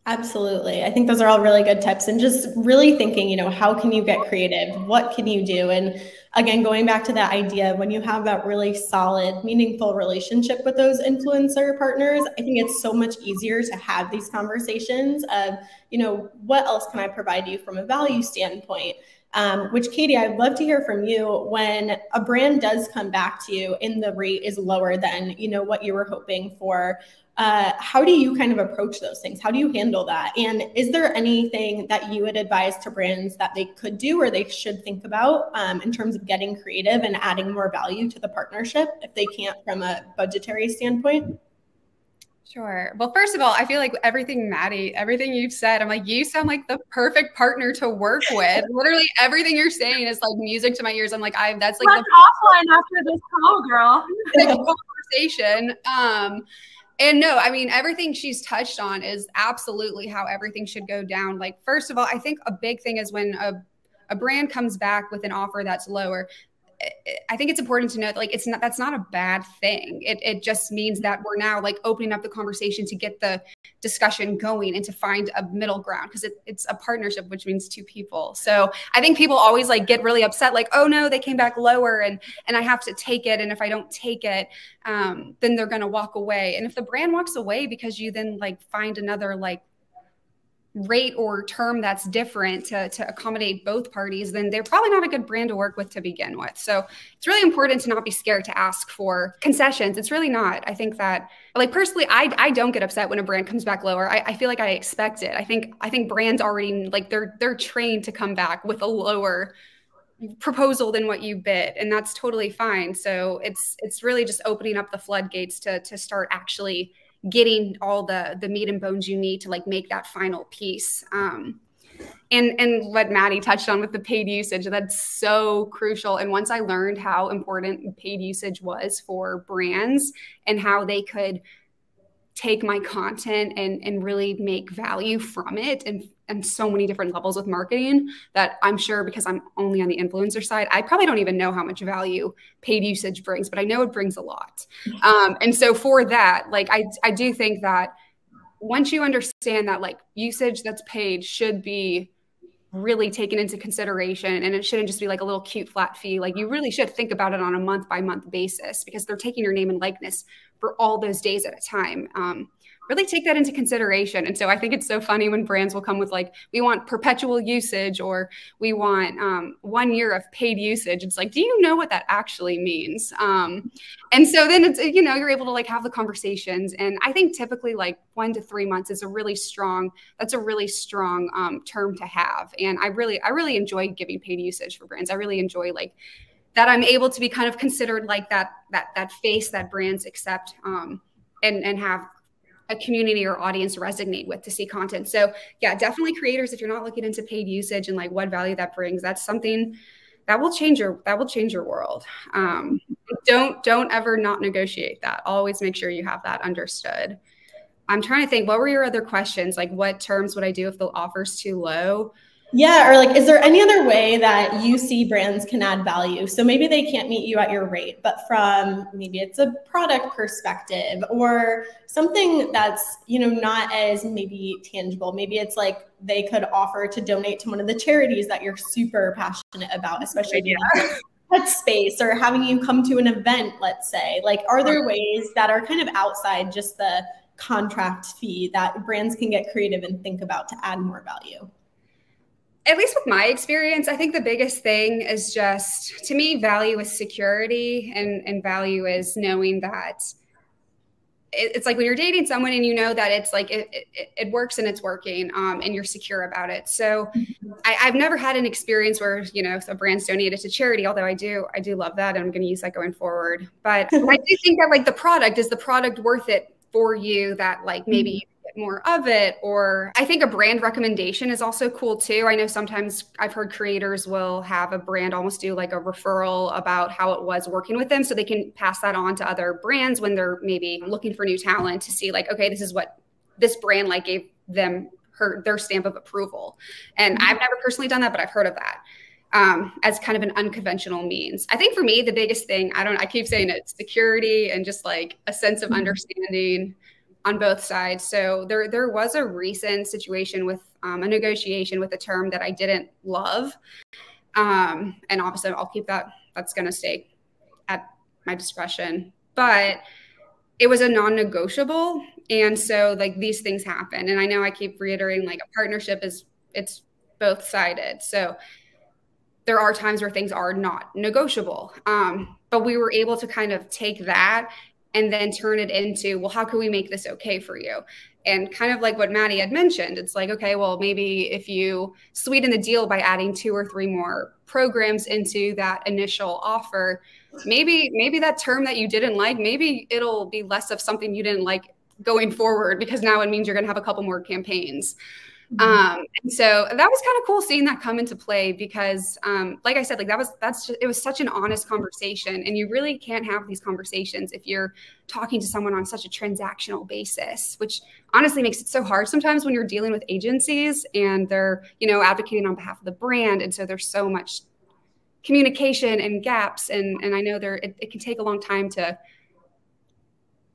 Absolutely. I think those are all really good tips, and just really thinking, how can you get creative? What can you do? And again, going back to that idea of when you have that really solid, meaningful relationship with those influencer partners, I think it's so much easier to have these conversations of, what else can I provide you from a value standpoint? Which, Katie, I'd love to hear from you when a brand does come back to you and the rate is lower than, what you were hoping for. How do you kind of approach those things? How do you handle that? And is there anything that you would advise to brands that they could do or they should think about in terms of getting creative and adding more value to the partnership if they can't from a budgetary standpoint? Sure. Well, first of all, I feel like everything you've said, I'm like, you sound like the perfect partner to work with. Literally everything you're saying is like music to my ears. I'm like, that's like the offline after this call, girl. Conversation. And no, I mean, everything she's touched on is absolutely how everything should go down. Like, first of all, I think a big thing is when a brand comes back with an offer that's lower, I think it's important to note, like, that's not a bad thing. It just means that we're now like opening up the conversation to get the discussion going and to find a middle ground, because it's a partnership, which means 2 people. So I think people always like get really upset, like, oh no, they came back lower and I have to take it. And if I don't take it, then they're going to walk away. And if the brand walks away because you then like find another like rate or term that's different to accommodate both parties, then they're probably not a good brand to work with to begin with. So it's really important to not be scared to ask for concessions. It's really not. I think that, like, personally, I don't get upset when a brand comes back lower. I feel like I expect it. I think brands already, like, they're trained to come back with a lower proposal than what you bid, and that's totally fine. So it's really just opening up the floodgates to start actually getting all the meat and bones you need to like make that final piece. And what Maddie touched on with the paid usage, that's so crucial. And once I learned how important paid usage was for brands and how they could take my content and really make value from it and so many different levels with marketing, that I'm sure, because I'm only on the influencer side, I probably don't even know how much value paid usage brings, but I know it brings a lot. And so for that, like, I do think that once you understand that like usage that's paid should be really taken into consideration, and it shouldn't just be like a little cute flat fee. Like, you really should think about it on a month by month basis, because they're taking your name and likeness for all those days at a time. Really take that into consideration. And so I think it's so funny when brands will come with like, we want perpetual usage, or we want 1 year of paid usage. It's like, do you know what that actually means? And so then it's, you know, you're able to like have the conversations. And I think typically like 1 to 3 months is a really strong term to have. And I really enjoy giving paid usage for brands. I really enjoy like that I'm able to be kind of considered like that face that brands accept and have a community or audience resonate with to see content. So yeah, definitely creators, if you're not looking into paid usage and like what value that brings, that's something that will change your world. Don't ever not negotiate that. Always make sure you have that understood. I'm trying to think, what were your other questions? Like, what terms would I do if the offer's too low? Yeah, or like, is there any other way that you see brands can add value? So maybe they can't meet you at your rate, but from maybe it's a product perspective or something that's, you know, not as maybe tangible. Maybe it's like they could offer to donate to one of the charities that you're super passionate about, especially pet space, or having you come to an event, let's say. Like, are there ways that are kind of outside just the contract fee that brands can get creative and think about to add more value? At least with my experience, I think the biggest thing is just, to me, value is security, and value is knowing that it's like when you're dating someone and you know that it's like it works and it's working, and you're secure about it. So I've never had an experience where, you know, a brand's donated to charity, although I do love that, and I'm going to use that going forward. But I do think that like is the product worth it for you, that like maybe you get more of it? Or I think a brand recommendation is also cool too. I know sometimes I've heard creators will have a brand almost do like a referral about how it was working with them, so they can pass that on to other brands when they're maybe looking for new talent, to see like, okay, this is what this brand like gave them their stamp of approval. And I've never personally done that, but I've heard of that. As kind of an unconventional means. I think for me, the biggest thing, I keep saying it, security and just like a sense of understanding on both sides. So there was a recent situation with a negotiation with a term that I didn't love. And obviously I'll keep that's going to stay at my discretion, but it was a non-negotiable. And so like these things happen. And I know I keep reiterating, like, a partnership it's both sided. So there are times where things are not negotiable. But we were able to kind of take that and then turn it into, well, how can we make this okay for you? And kind of like what Maddie had mentioned, it's like, okay, well, maybe if you sweeten the deal by adding 2 or 3 more programs into that initial offer, maybe that term that you didn't like, maybe it'll be less of something you didn't like going forward, because now it means you're going to have a couple more campaigns. And so that was kind of cool seeing that come into play, because like I said, like it was such an honest conversation, and you really can't have these conversations if you're talking to someone on such a transactional basis, which honestly makes it so hard sometimes when you're dealing with agencies and they're, you know, advocating on behalf of the brand. And so there's so much communication and gaps. And I know it can take a long time to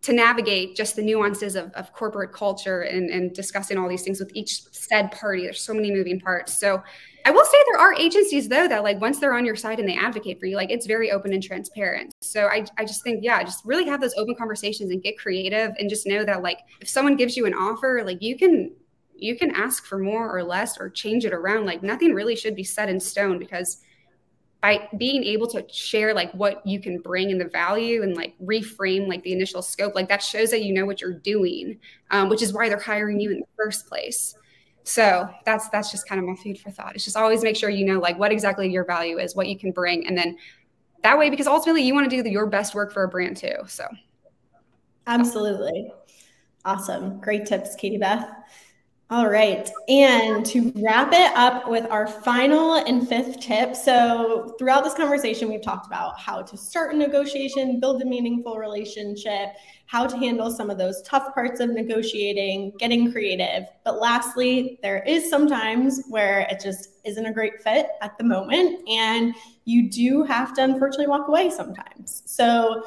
navigate just the nuances of corporate culture and discussing all these things with each said party. There's so many moving parts. So I will say there are agencies though that, like, once they're on your side and they advocate for you, like, it's very open and transparent. So I just think, yeah, just really have those open conversations and get creative, and just know that, like, if someone gives you an offer, like, you can ask for more or less or change it around. Like, nothing really should be set in stone, because by being able to share like what you can bring and the value, and like reframe like the initial scope, like that shows that you know what you're doing, which is why they're hiring you in the first place. So that's just kind of my food for thought. It's just always make sure you know like what exactly your value is, what you can bring, and then that way, because ultimately you want to do your best work for a brand too. So absolutely. Awesome. Great tips, Katie Beth. All right. And to wrap it up with our final and fifth tip. So throughout this conversation, we've talked about how to start a negotiation, build a meaningful relationship, how to handle some of those tough parts of negotiating, getting creative. But lastly, there is sometimes where it just isn't a great fit at the moment, and you do have to unfortunately walk away sometimes. So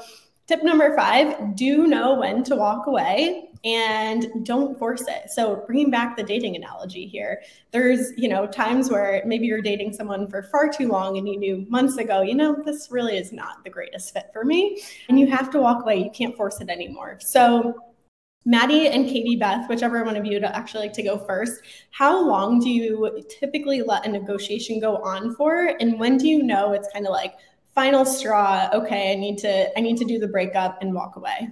tip number 5, do know when to walk away and don't force it. So bringing back the dating analogy here, there's, times where maybe you're dating someone for far too long and you knew months ago, this really is not the greatest fit for me. And you have to walk away. You can't force it anymore. So Maddie and Katie Beth, whichever one of you would actually like to go first, how long do you typically let a negotiation go on for? And when do you know it's kind of like final straw, okay, I need to do the breakup and walk away?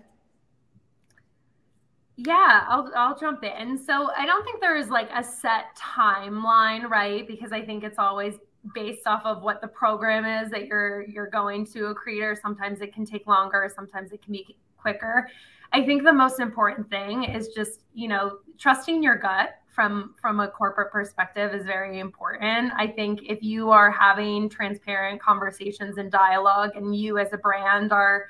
Yeah, I'll jump in. So I don't think there is like a set timeline, right? Because I think it's always based off of what the program is that you're going to a creator. Sometimes it can take longer, sometimes it can be quicker. I think the most important thing is just, trusting your gut from a corporate perspective is very important. I think if you are having transparent conversations and dialogue, and you as a brand are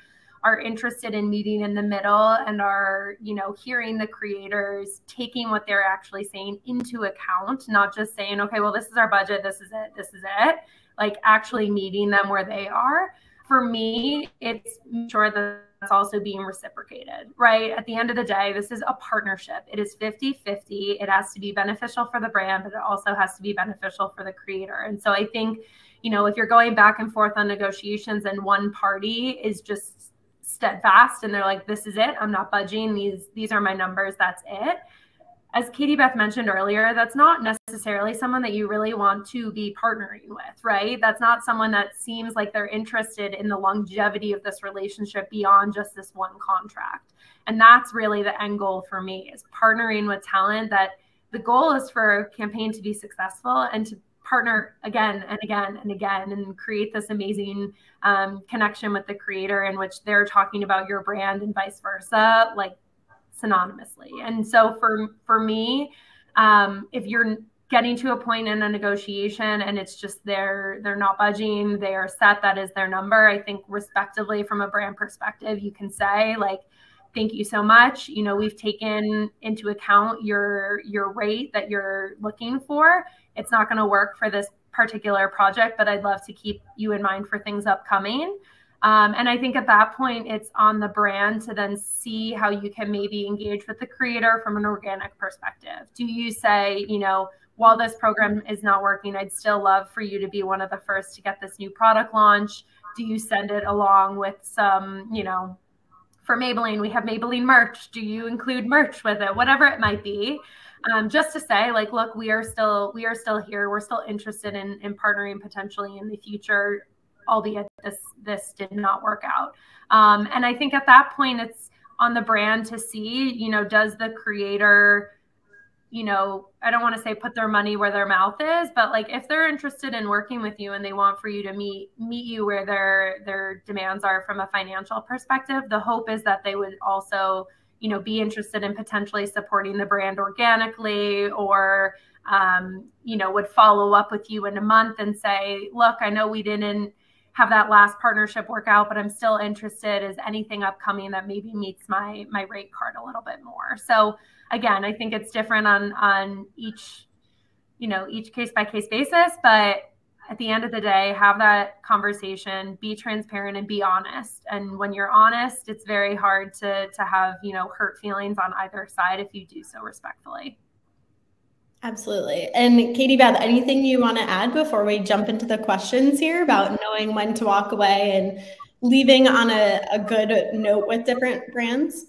interested in meeting in the middle and are, hearing the creators, taking what they're actually saying into account, not just saying, okay, well, this is our budget, this is it, like actually meeting them where they are. For me, it's sure that that's also being reciprocated, right? At the end of the day, this is a partnership. It is 50-50. It has to be beneficial for the brand, but it also has to be beneficial for the creator. And so I think, if you're going back and forth on negotiations and one party is just steadfast and they're like, this is it, I'm not budging, these are my numbers, that's it. As Katie Beth mentioned earlier, that's not necessarily someone that you really want to be partnering with, right? That's not someone that seems like they're interested in the longevity of this relationship beyond just this one contract. And that's really the end goal for me, is partnering with talent that the goal is for a campaign to be successful and to partner again and again and again and create this amazing connection with the creator in which they're talking about your brand and vice versa, like synonymously. And so for me, if you're getting to a point in a negotiation and it's just they're not budging, they are set, that is their number, I think respectively from a brand perspective, you can say like, thank you so much. We've taken into account your rate that you're looking for. It's not going to work for this particular project, but I'd love to keep you in mind for things upcoming. And I think at that point, it's on the brand to then see how you can maybe engage with the creator from an organic perspective. Do you say, while this program is not working, I'd still love for you to be one of the first to get this new product launch? Do you send it along with some, for Maybelline, we have Maybelline merch. Do you include merch with it? Whatever it might be. Just to say, like, look, we are still here. We're still interested in partnering potentially in the future, albeit this did not work out. And I think at that point, it's on the brand to see, does the creator, I don't want to say put their money where their mouth is, but like if they're interested in working with you and they want for you to meet you where their demands are from a financial perspective, the hope is that they would also, be interested in potentially supporting the brand organically, or, would follow up with you in a month and say, look, I know we didn't have that last partnership work out, but I'm still interested. Is anything upcoming that maybe meets my rate card a little bit more? So again, I think it's different on each case by case basis, but at the end of the day, have that conversation, be transparent and be honest. And when you're honest, it's very hard to have, hurt feelings on either side if you do so respectfully. Absolutely. And Katie Beth, anything you want to add before we jump into the questions here about knowing when to walk away and leaving on a good note with different brands?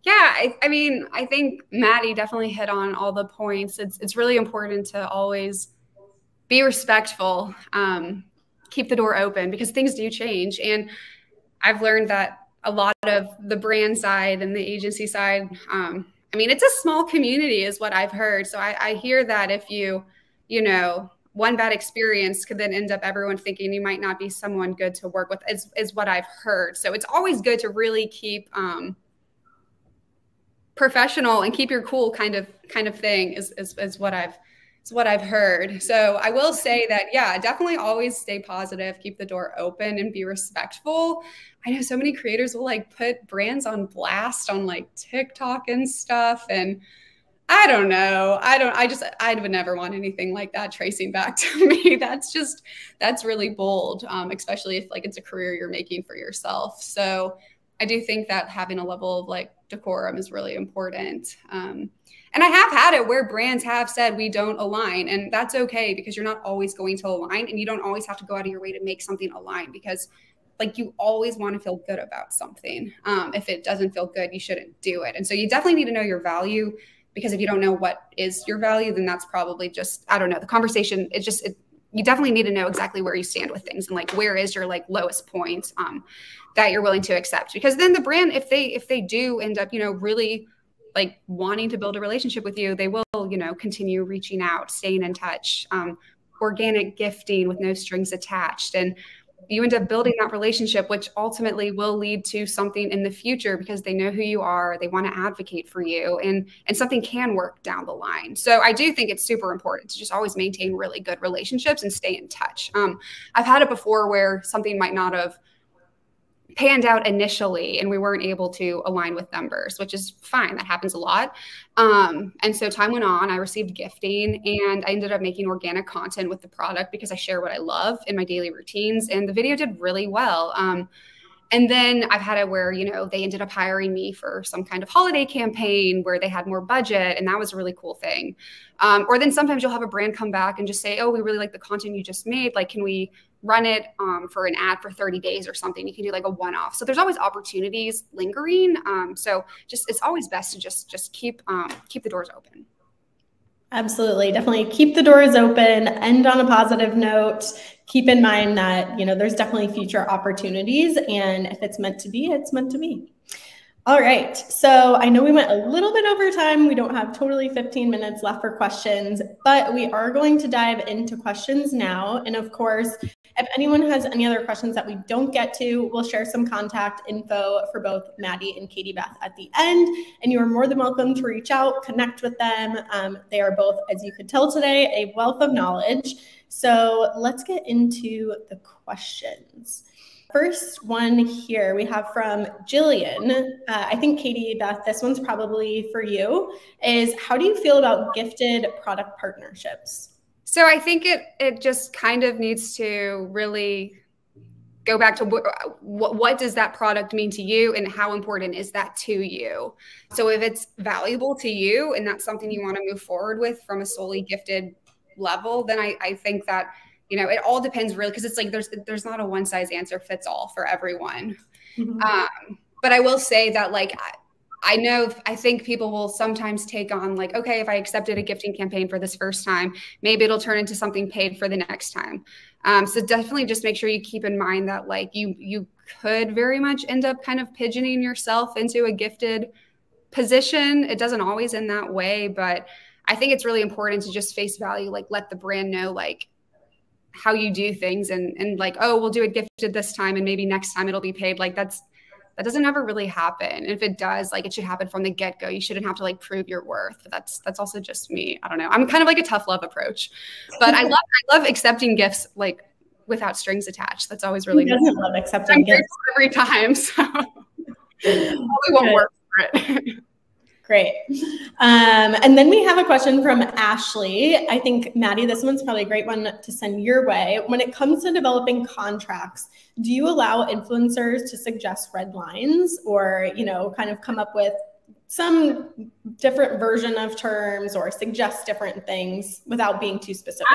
Yeah, I mean, I think Maddie definitely hit on all the points. It's really important to always be respectful, keep the door open, because things do change. And I've learned that a lot of the brand side and the agency side, it's a small community is what I've heard. So I hear that if one bad experience could then end up everyone thinking you might not be someone good to work with, is what I've heard. So it's always good to really keep professional and keep your cool kind of thing is what I've heard. So I will say that, yeah, definitely always stay positive, keep the door open and be respectful. I know so many creators will like put brands on blast on like TikTok and stuff. And I don't know. I would never want anything like that tracing back to me. That's really bold, especially if like it's a career you're making for yourself. So I do think that having a level of like decorum is really important. And I have had it where brands have said we don't align, and that's okay because you're not always going to align, and you don't always have to go out of your way to make something align because like you always want to feel good about something. If it doesn't feel good, you shouldn't do it. And so you definitely need to know your value, because if you don't know what is your value, then that's probably just, I don't know, the conversation, you definitely need to know exactly where you stand with things and like where is your like lowest point that you're willing to accept. Because then the brand, if they do end up, really like wanting to build a relationship with you, they will, continue reaching out, staying in touch, organic gifting with no strings attached. And you end up building that relationship, which ultimately will lead to something in the future because they know who you are. They want to advocate for you, and something can work down the line. So I do think it's super important to just always maintain really good relationships and stay in touch. I've had it before where something might not have panned out initially and we weren't able to align with numbers, which is fine. That happens a lot. And so time went on, I received gifting and I ended up making organic content with the product because I share what I love in my daily routines, and the video did really well. And then I've had it where, they ended up hiring me for some kind of holiday campaign where they had more budget, and that was a really cool thing. Or then sometimes you'll have a brand come back and just say, oh, we really like the content you just made. Like, can we run it for an ad for 30 days or something? You can do like a one-off. So there's always opportunities lingering. So it's always best to just keep the doors open. Absolutely. Definitely keep the doors open, end on a positive note. Keep in mind that, there's definitely future opportunities, and if it's meant to be, it's meant to be. All right. So I know we went a little bit over time. We don't have totally 15 minutes left for questions, but we are going to dive into questions now. And of course, if anyone has any other questions that we don't get to, we'll share some contact info for both Maddie and Katie Beth at the end. And you are more than welcome to reach out, connect with them. They are both, as you could tell today, a wealth of knowledge. So let's get into the questions. First one here we have from Jillian. I think Katie Beth, this one's probably for you, is how do you feel about gifted product partnerships? So I think it just kind of needs to really go back to what does that product mean to you and how important is that to you? So if it's valuable to you and that's something you want to move forward with from a solely gifted level, then I think that, it all depends really, because it's like there's not a one size answer fits all for everyone. Mm-hmm. But I will say that like I think people will sometimes take on like, okay, if I accepted a gifting campaign for this first time, maybe it'll turn into something paid for the next time. So definitely just make sure you keep in mind that like you could very much end up kind of pigeoning yourself into a gifted position. It doesn't always end that way, but I think it's really important to just face value, like let the brand know like how you do things and like, oh, we'll do it gifted this time and maybe next time it'll be paid. Like that doesn't ever really happen. And if it does, like it should happen from the get-go. You shouldn't have to like prove your worth. But that's also just me. I don't know. I'm kind of like a tough love approach, but I love accepting gifts like without strings attached. That's always really nice. I love accepting gifts every time. So probably won't work for it. Great. And then we have a question from Ashley. I think, Maddie, this one's probably a great one to send your way. When it comes to developing contracts, do you allow influencers to suggest red lines or, kind of come up with some different version of terms or suggest different things without being too specific?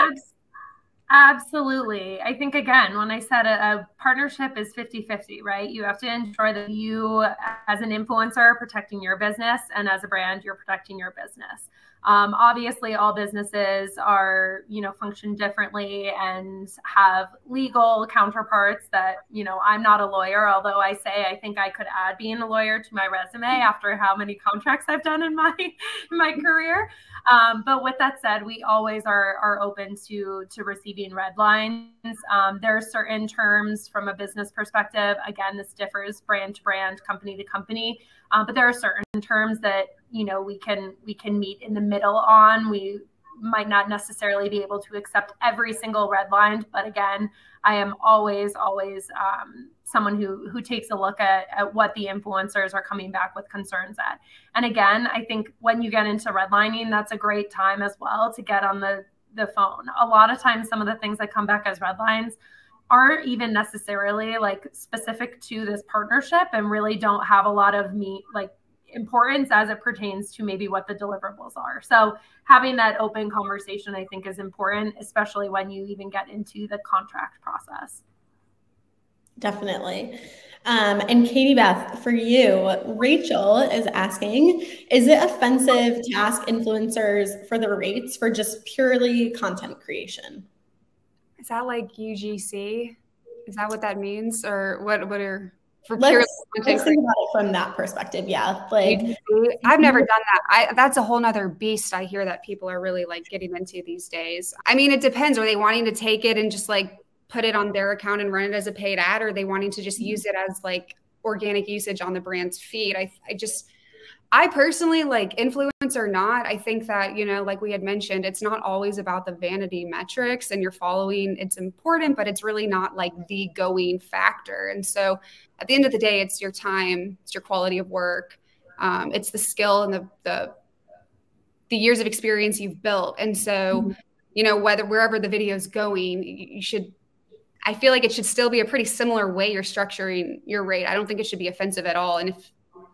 Absolutely. I think, again, when I said a partnership is 50-50, right? You have to ensure that you, as an influencer, are protecting your business, and as a brand, you're protecting your business. Obviously, all businesses are, function differently and have legal counterparts that, I'm not a lawyer, although I say I think I could add being a lawyer to my resume after how many contracts I've done in my career. But with that said, we always are open to receiving red lines. There are certain terms from a business perspective. Again, this differs brand to brand, company to company. But there are certain terms that you know, we can meet in the middle on. We might not necessarily be able to accept every single red line, but again, I am always someone who takes a look at what the influencers are coming back with concerns at. And again, I think when you get into redlining, that's a great time as well to get on the phone. A lot of times, some of the things that come back as red lines aren't even necessarily like specific to this partnership and really don't have a lot of importance as it pertains to maybe what the deliverables are. So having that open conversation, I think, is important, especially when you even get into the contract process. Definitely. And Katie Beth, for you, Rachel is asking, is it offensive to ask influencers for the rates for just purely content creation? Is that like UGC? Is that what that means? Or what are for purely content think about it from that perspective. Yeah. Like UGC? I've never done that. That's a whole nother beast I hear that people are really like getting into these days. I mean, it depends. Are they wanting to take it and just like put it on their account and run it as a paid ad, or are they wanting to just use it as like organic usage on the brand's feed? I personally, like, influence or not, I think that, you know, like we had mentioned, it's not always about the vanity metrics and your following. It's important, but it's really not like the going factor. And so at the end of the day, it's your time, it's your quality of work, it's the skill and the years of experience you've built. And so, you know, wherever the video is going, I feel like it should still be a pretty similar way you're structuring your rate. I don't think it should be offensive at all. And if,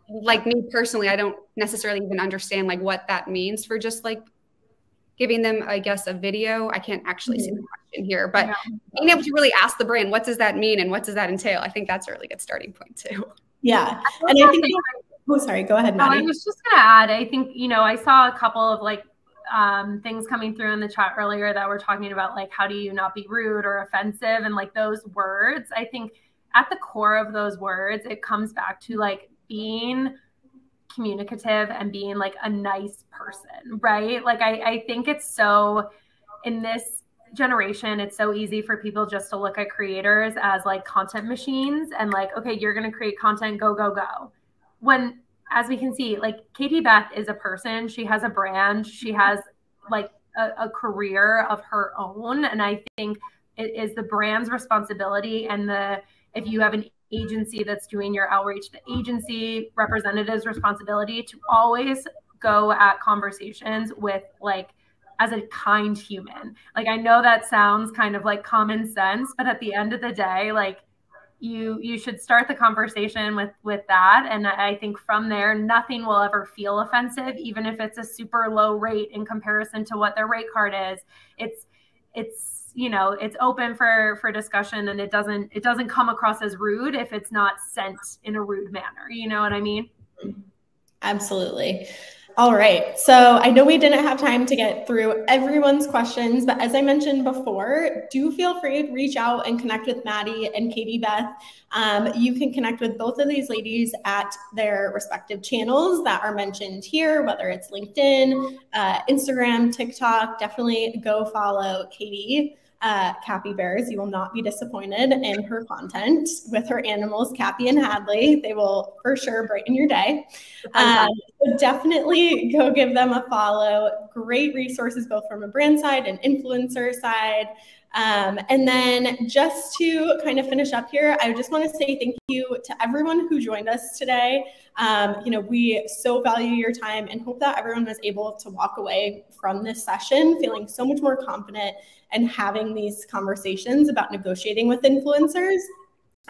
like me personally, I don't necessarily even understand like what that means for just like giving them, I guess, a video. I can't actually see the question here, but being able to really ask the brand, what does that mean and what does that entail? I think that's a really good starting point too. Yeah. And I think, oh, sorry, go ahead, Maddie. I was just going to add, I think, you know, I saw a couple of like things coming through in the chat earlier that were talking about like, how do you not be rude or offensive? And like those words, I think at the core of those words, it comes back to like being communicative and being like a nice person, right? Like, I think it's so, in this generation, it's so easy for people just to look at creators as like content machines and like, okay, you're going to create content, go, go, go. When, as we can see, like Katie Beth is a person, she has a brand, she has like a career of her own. And I think it is the brand's responsibility, and if you have an agency that's doing your outreach, the agency representative's responsibility to always go at conversations with like, as a kind human. Like, I know that sounds kind of like common sense, but at the end of the day, like you should start the conversation with that. And I think from there, nothing will ever feel offensive, even if it's a super low rate in comparison to what their rate card is. It's you know, it's open for discussion, and it doesn't come across as rude if it's not sent in a rude manner. You know what I mean? Absolutely. All right. So I know we didn't have time to get through everyone's questions, but as I mentioned before, do feel free to reach out and connect with Maddie and Katie Beth. You can connect with both of these ladies at their respective channels that are mentioned here, whether it's LinkedIn, Instagram, TikTok. Definitely go follow Katie. Cappy Bears. You will not be disappointed in her content with her animals, Cappy and Hadley. They will for sure brighten your day. So definitely go give them a follow. Great resources, both from a brand side and influencer side. And then just to kind of finish up here, I just want to say thank you to everyone who joined us today. You know, we so value your time and hope that everyone was able to walk away from this session feeling so much more confident and having these conversations about negotiating with influencers.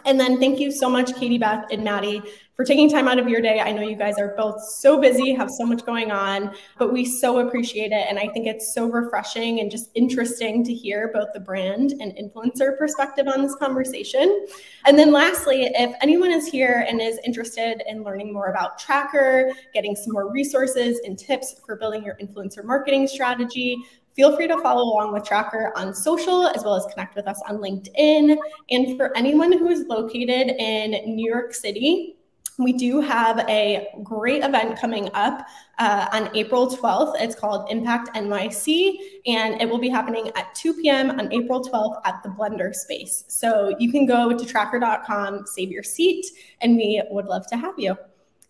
And then thank you so much, Katie Beth and Maddie, for taking time out of your day. I know you guys are both so busy, have so much going on, but we so appreciate it. And I think it's so refreshing and just interesting to hear both the brand and influencer perspective on this conversation. And then lastly, if anyone is here and is interested in learning more about Tracker, getting some more resources and tips for building your influencer marketing strategy, feel free to follow along with Tracker on social, as well as connect with us on LinkedIn. And for anyone who is located in New York City, we do have a great event coming up on April 12th. It's called Impact NYC, and it will be happening at 2 p.m. on April 12th at the Blender Space. So you can go to tracker.com, save your seat, and we would love to have you.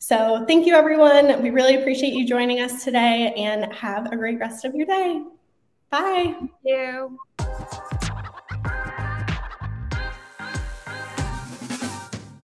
So thank you, everyone. We really appreciate you joining us today, and have a great rest of your day. Bye. Thank you.